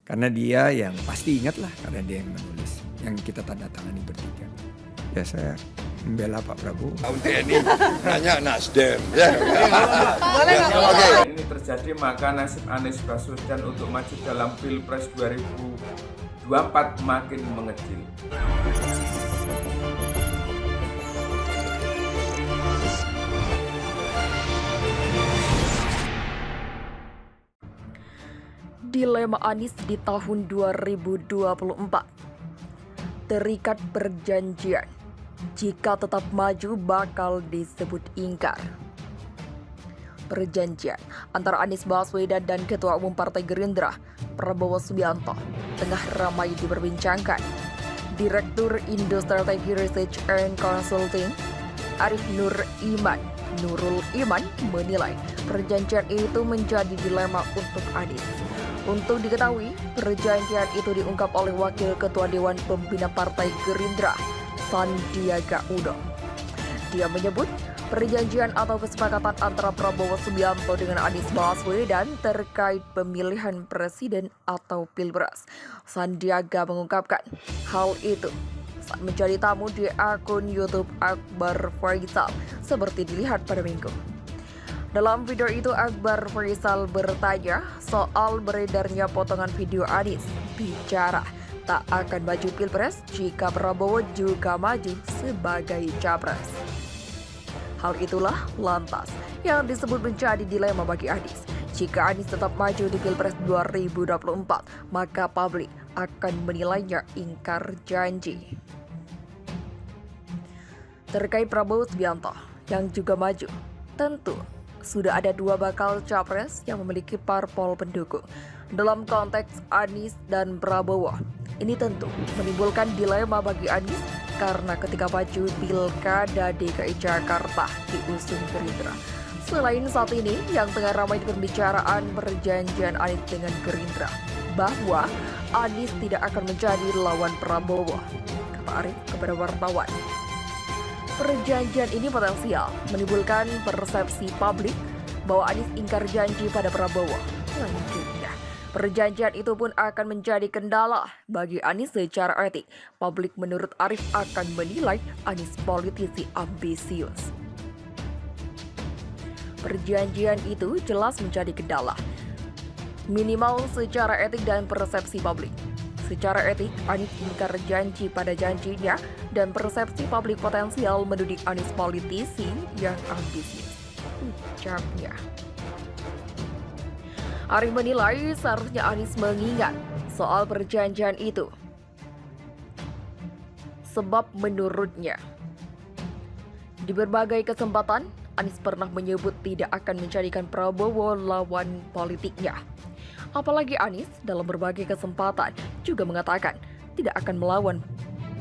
Karena dia yang pasti ingat lah, karena dia yang menulis, yang kita tanda tangani bertiga. Ya saya membela Pak Prabowo. TNI hanya Nasdem. Ini terjadi maka nasib Anies Baswedan untuk maju dalam Pilpres 2024 makin mengecil. Dilema Anies di tahun 2024. Terikat perjanjian, jika tetap maju bakal disebut ingkar. Perjanjian antara Anies Baswedan dan Ketua Umum Partai Gerindra, Prabowo Subianto, tengah ramai diperbincangkan. Direktur Indo Strategy Research and Consulting, Arif Nurul Iman menilai perjanjian itu menjadi dilema untuk Anies. Untuk diketahui, perjanjian itu diungkap oleh Wakil Ketua Dewan Pembina Partai Gerindra, Sandiaga Uno. Dia menyebut perjanjian atau kesepakatan antara Prabowo Subianto dengan Anies Baswedan terkait pemilihan presiden atau pilpres. Sandiaga mengungkapkan hal itu saat menjadi tamu di akun YouTube Akbar Faisal seperti dilihat pada Minggu. Dalam video itu, Akbar Faisal bertanya soal beredarnya potongan video Anies bicara tak akan maju pilpres jika Prabowo juga maju sebagai capres. Hal itulah lantas yang disebut menjadi dilema bagi Anies. Jika Anies tetap maju di Pilpres 2024, maka publik akan menilainya ingkar janji. Terkait Prabowo Subianto yang juga maju, tentu sudah ada dua bakal capres yang memiliki parpol pendukung. Dalam konteks Anies dan Prabowo, ini tentu menimbulkan dilema bagi Anies karena ketika maju Pilkada DKI Jakarta diusung Gerindra. Selain saat ini yang tengah ramai di pembicaraan perjanjian Anies dengan Gerindra, bahwa Anies tidak akan menjadi lawan Prabowo, kata Arif kepada wartawan. Perjanjian ini potensial menimbulkan persepsi publik bahwa Anies ingkar janji pada Prabowo. Lanjutnya, perjanjian itu pun akan menjadi kendala bagi Anies secara etik. Publik menurut Arif akan menilai Anies politisi ambisius. Perjanjian itu jelas menjadi kendala, minimal secara etik dan persepsi publik. Secara etik, Anies ingkar janji pada janjinya dan persepsi publik potensial menuding Anies politisi yang ambisius, ucapnya. Arif menilai seharusnya Anies mengingat soal perjanjian itu. Sebab menurutnya, di berbagai kesempatan, Anies pernah menyebut tidak akan menjadikan Prabowo lawan politiknya. Apalagi Anies dalam berbagai kesempatan juga mengatakan tidak akan melawan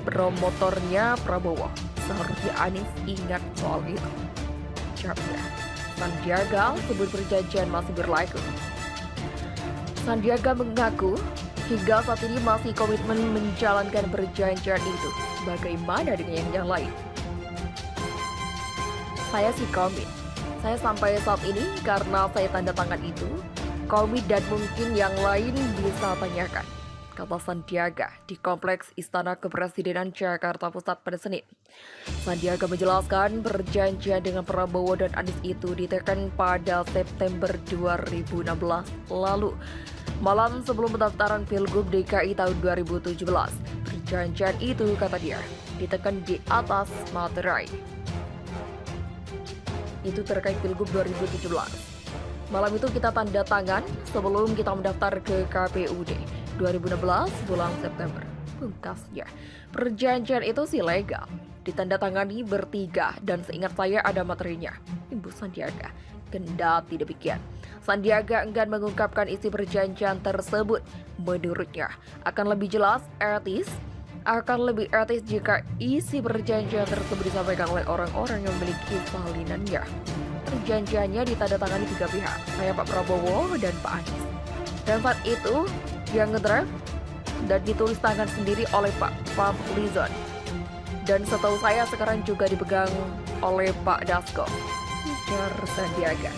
promotornya Prabowo. Seharusnya Anies ingat soal itu, ucapnya. Sandiaga sebut perjanjian masih berlaku. Sandiaga mengaku hingga saat ini masih komitmen menjalankan perjanjian itu. Bagaimana dengan yang lain? Saya sih komit. Saya sampai saat ini karena saya tanda tangan itu. Komit dan mungkin yang lain bisa tanyakan, kata Sandiaga di Kompleks Istana Kepresidenan Jakarta Pusat pada Senin. Sandiaga menjelaskan perjanjian dengan Prabowo dan Anies itu ditekan pada September 2016 lalu, malam sebelum pendaftaran Pilgub DKI tahun 2017. Perjanjian itu, kata dia, ditekan di atas materai. Itu terkait Pilgub 2017. Malam itu kita tanda tangan sebelum kita mendaftar ke KPUD 2016 bulan September. Pungkasnya, perjanjian itu sih legal, ditandatangani bertiga dan seingat saya ada materinya, Ibu Sandiaga. Kendati demikian, Sandiaga enggan mengungkapkan isi perjanjian tersebut. Menurutnya, akan lebih etis jika isi perjanjian tersebut disampaikan oleh orang-orang yang memiliki salinannya. Perjanjiannya ditandatangani tiga pihak, saya Pak Prabowo dan Pak Anies. Dan saat itu yang ngedraft dan ditulis tangan sendiri oleh Pak Fadlizon. Dan setahu saya sekarang juga dipegang oleh Pak Dasko, ujar Sandiaga.